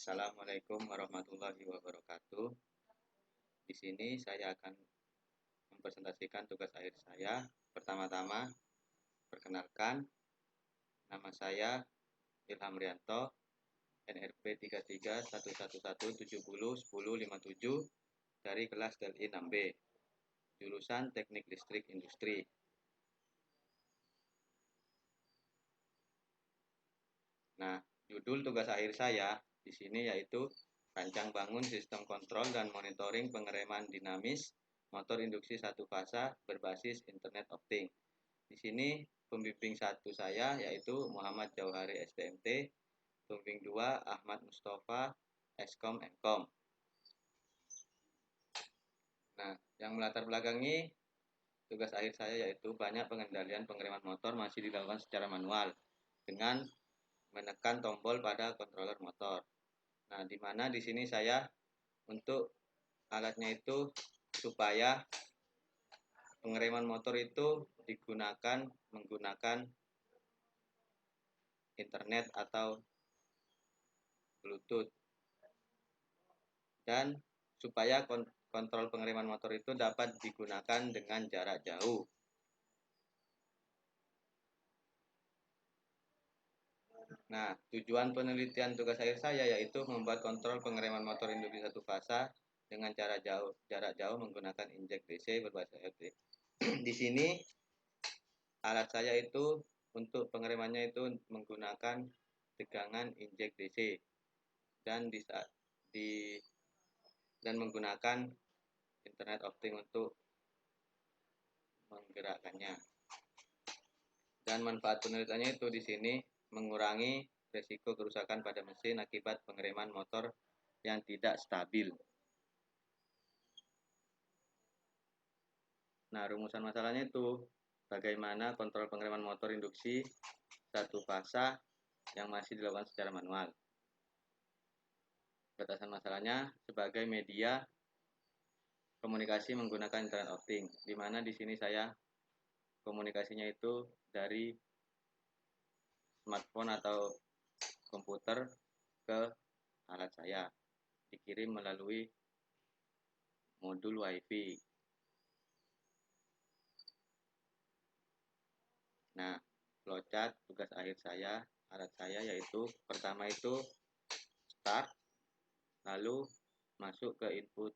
Assalamualaikum warahmatullahi wabarakatuh. Di sini saya akan mempresentasikan tugas akhir saya. Pertama-tama, perkenalkan, nama saya Ilham Rianto, NRP 331111701057 dari kelas DLI 6B, jurusan Teknik Listrik Industri. Nah, judul tugas akhir saya di sini yaitu rancang bangun sistem kontrol dan monitoring pengereman dinamis motor induksi satu fasa berbasis Internet of Things. Di sini pembimbing satu saya yaitu Muhammad Jauhari STMT, pembimbing 2 Ahmad Mustafa Eskom Mkom. Nah, yang melatar belakangi tugas akhir saya yaitu banyak pengendalian pengereman motor masih dilakukan secara manual dengan menekan tombol pada controller motor. Nah, di mana di sini saya untuk alatnya itu supaya pengereman motor itu digunakan menggunakan internet atau Bluetooth, dan supaya kontrol pengereman motor itu dapat digunakan dengan jarak jauh. Nah, tujuan penelitian tugas akhir saya yaitu membuat kontrol pengereman motor induksi satu fasa dengan jarak jauh menggunakan injek DC berbasis IoT. Di sini alat saya itu untuk pengeremannya itu menggunakan tegangan injek DC dan menggunakan Internet of Things untuk menggerakkannya. Dan manfaat penelitiannya itu di sini mengurangi risiko kerusakan pada mesin akibat pengereman motor yang tidak stabil. Nah, rumusan masalahnya itu bagaimana kontrol pengereman motor induksi satu fasa yang masih dilakukan secara manual. Batasan masalahnya sebagai media komunikasi menggunakan Internet of Things, di mana di sini saya komunikasinya itu dari smartphone atau komputer ke alat saya, dikirim melalui modul WiFi. Nah, flowchart tugas akhir saya, alat saya yaitu pertama itu start, lalu masuk ke input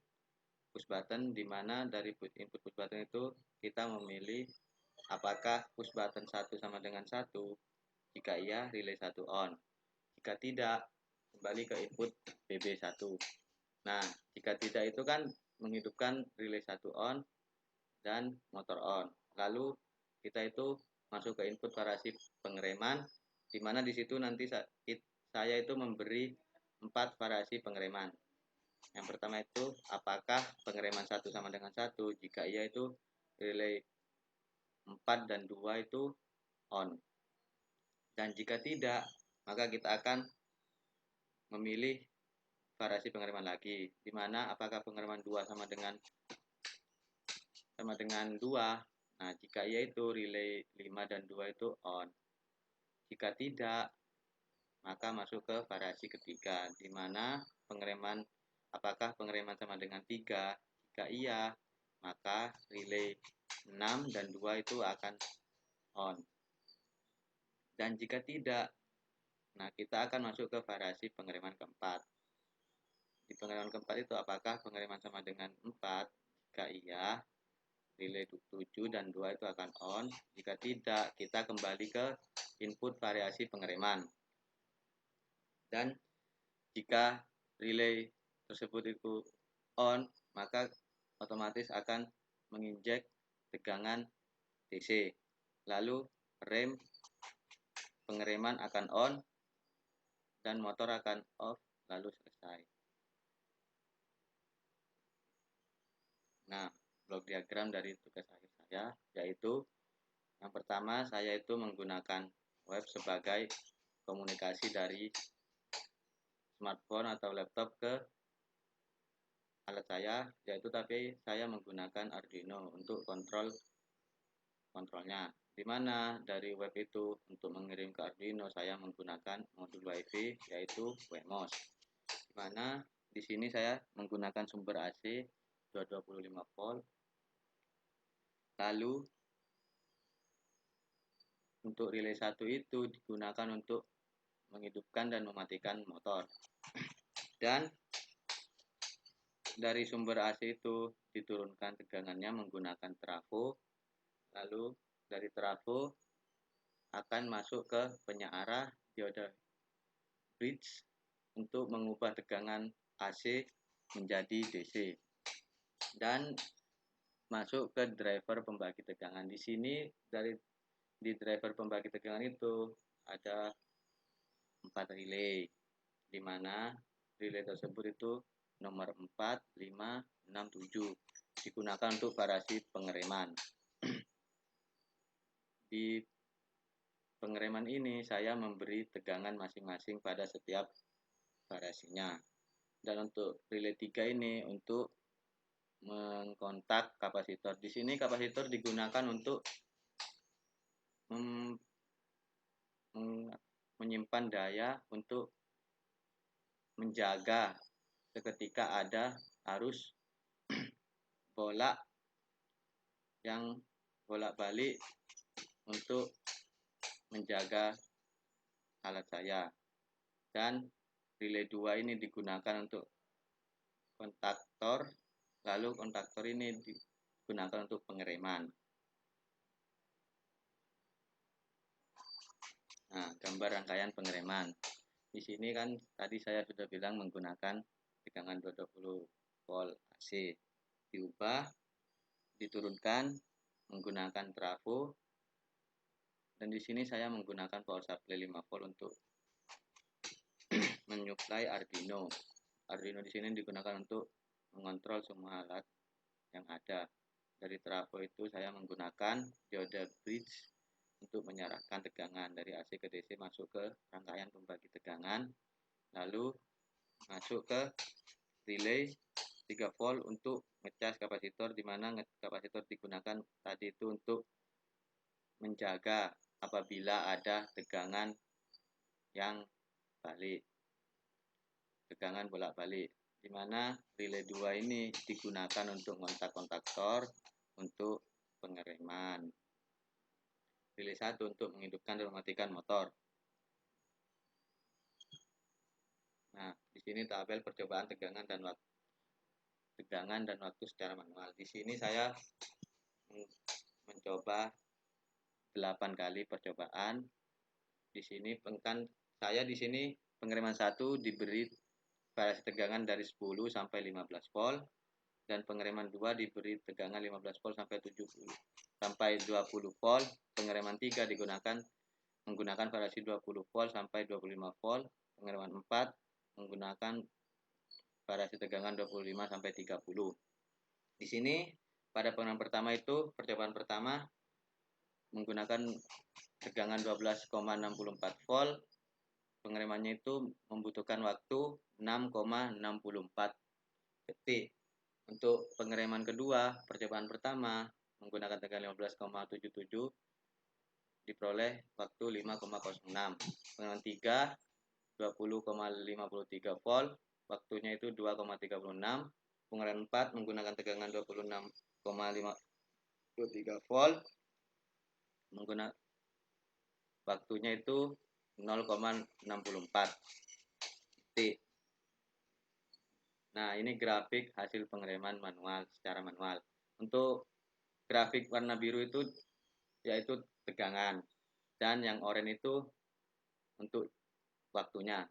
push button, di mana dari input push button itu kita memilih apakah push button 1 sama dengan 1. Jika iya, relay 1 on. Jika tidak, kembali ke input BB1. Nah, jika tidak itu kan menghidupkan relay 1 on dan motor on. Lalu kita itu masuk ke input variasi pengereman, di mana di situ nanti saya itu memberi 4 variasi pengereman. Yang pertama itu apakah pengereman 1 sama dengan 1. Jika iya itu relay 4 dan 2 itu on. Dan jika tidak, maka kita akan memilih variasi pengereman lagi, di mana apakah pengereman 2 sama dengan 2. Nah, jika iya itu relay 5 dan 2 itu on. Jika tidak, maka masuk ke variasi ketiga, di mana apakah pengereman sama dengan 3. Jika iya, maka relay 6 dan 2 itu akan on. Dan jika tidak, nah kita akan masuk ke variasi pengereman keempat. Di pengereman keempat itu apakah pengereman sama dengan 4. Jika iya, relay 7 dan 2 itu akan on. Jika tidak, kita kembali ke input variasi pengereman. Dan jika relay tersebut itu on, maka otomatis akan menginjek tegangan DC. Lalu rem pengereman akan on dan motor akan off, lalu selesai. Nah, blok diagram dari tugas akhir saya yaitu yang pertama, saya itu menggunakan web sebagai komunikasi dari smartphone atau laptop ke alat saya, yaitu tapi saya menggunakan Arduino untuk kontrolnya. Di mana dari web itu untuk mengirim ke Arduino saya menggunakan modul WiFi yaitu Wemos. Mana di sini saya menggunakan sumber AC 225 volt. Lalu untuk relay 1 itu digunakan untuk menghidupkan dan mematikan motor. Dan dari sumber AC itu diturunkan tegangannya menggunakan trafo. Lalu dari trafo akan masuk ke penyearah dioda bridge untuk mengubah tegangan AC menjadi DC. Dan masuk ke driver pembagi tegangan. Di sini di driver pembagi tegangan itu ada 4 relay, di mana relay tersebut itu nomor 4, 5, 6, 7 digunakan untuk variasi pengereman. Di pengereman ini saya memberi tegangan masing-masing pada setiap variasinya. Dan untuk relay 3 ini untuk mengkontak kapasitor. Di sini kapasitor digunakan untuk menyimpan daya untuk menjaga seketika ada arus bolak yang bolak-balik untuk menjaga alat saya. Dan relay 2 ini digunakan untuk kontaktor, lalu kontaktor ini digunakan untuk pengereman. Nah, gambar rangkaian pengereman. Di sini kan tadi saya sudah bilang menggunakan tegangan 220 volt AC. Diubah, diturunkan menggunakan trafo. Dan di sini saya menggunakan power supply 5 volt untuk menyuplai Arduino. Arduino di sini digunakan untuk mengontrol semua alat yang ada. Dari trafo itu saya menggunakan dioda bridge untuk menyarahkan tegangan dari AC ke DC masuk ke rangkaian pembagi tegangan, lalu masuk ke relay 3 volt untuk ngecas kapasitor, di mana kapasitor digunakan tadi itu untuk menjaga apabila ada tegangan yang balik, tegangan bolak-balik, di mana relay 2 ini digunakan untuk kontak-kontaktor untuk pengereman. Relay 1 untuk menghidupkan dan mematikan motor. Nah, di sini tabel percobaan tegangan dan waktu secara manual. Di sini saya mencoba 8 kali percobaan. Di sini kan saya di sini pengereman 1 diberi variasi tegangan dari 10 sampai 15 volt, dan pengereman 2 diberi tegangan 15 volt sampai 70 sampai 20 volt. Pengereman 3 menggunakan variasi 20 volt sampai 25 volt. Pengereman 4 menggunakan variasi tegangan 25 sampai 30. Di sini pada pengereman pertama itu percobaan pertama menggunakan tegangan 12,64 volt. Pengeremannya itu membutuhkan waktu 6,64 detik. Untuk pengereman kedua, percobaan pertama menggunakan tegangan 15,77 diperoleh waktu 5,06. Pengereman 3 20,53 volt, waktunya itu 2,36. Pengereman 4 menggunakan tegangan 26,53 volt, menggunakan waktunya itu 0,64 detik. Nah, ini grafik hasil pengereman manual secara manual. Untuk grafik warna biru itu yaitu tegangan, dan yang oranye itu untuk waktunya.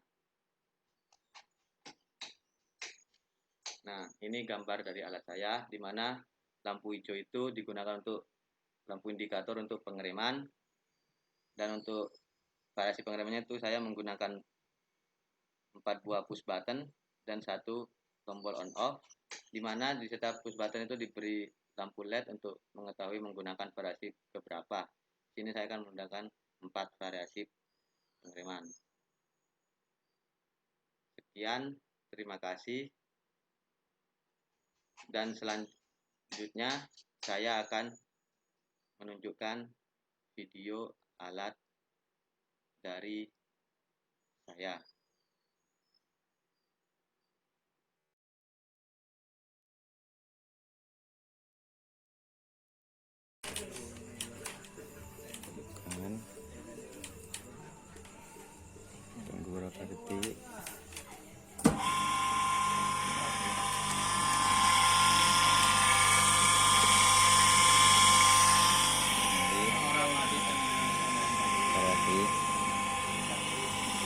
Nah, ini gambar dari alat saya, di mana lampu hijau itu digunakan untuk lampu indikator untuk pengereman, dan untuk variasi pengeremannya itu saya menggunakan 4 buah push button dan 1 tombol on off, di mana di setiap push button itu diberi lampu LED untuk mengetahui menggunakan variasi keberapa. Sini saya akan menggunakan 4 variasi pengereman. Sekian, terima kasih. Dan selanjutnya saya akan menunjukkan video alat dari saya. Tekan. Tunggu berapa detik. Lagi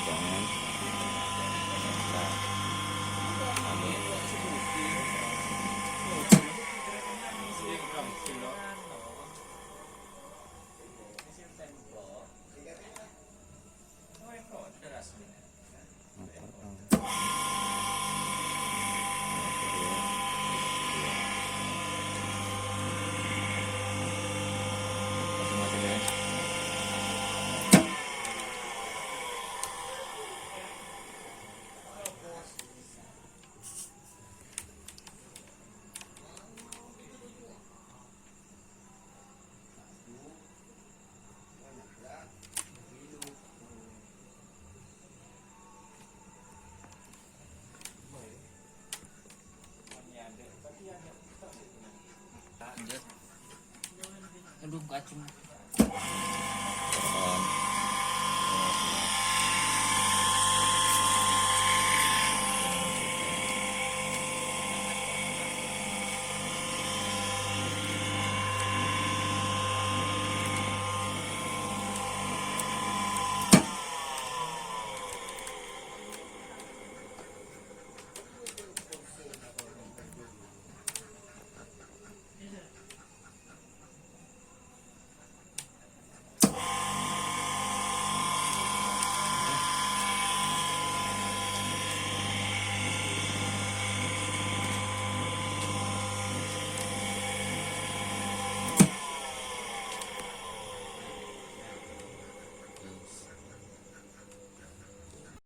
jangan amin. Aduh, kacung.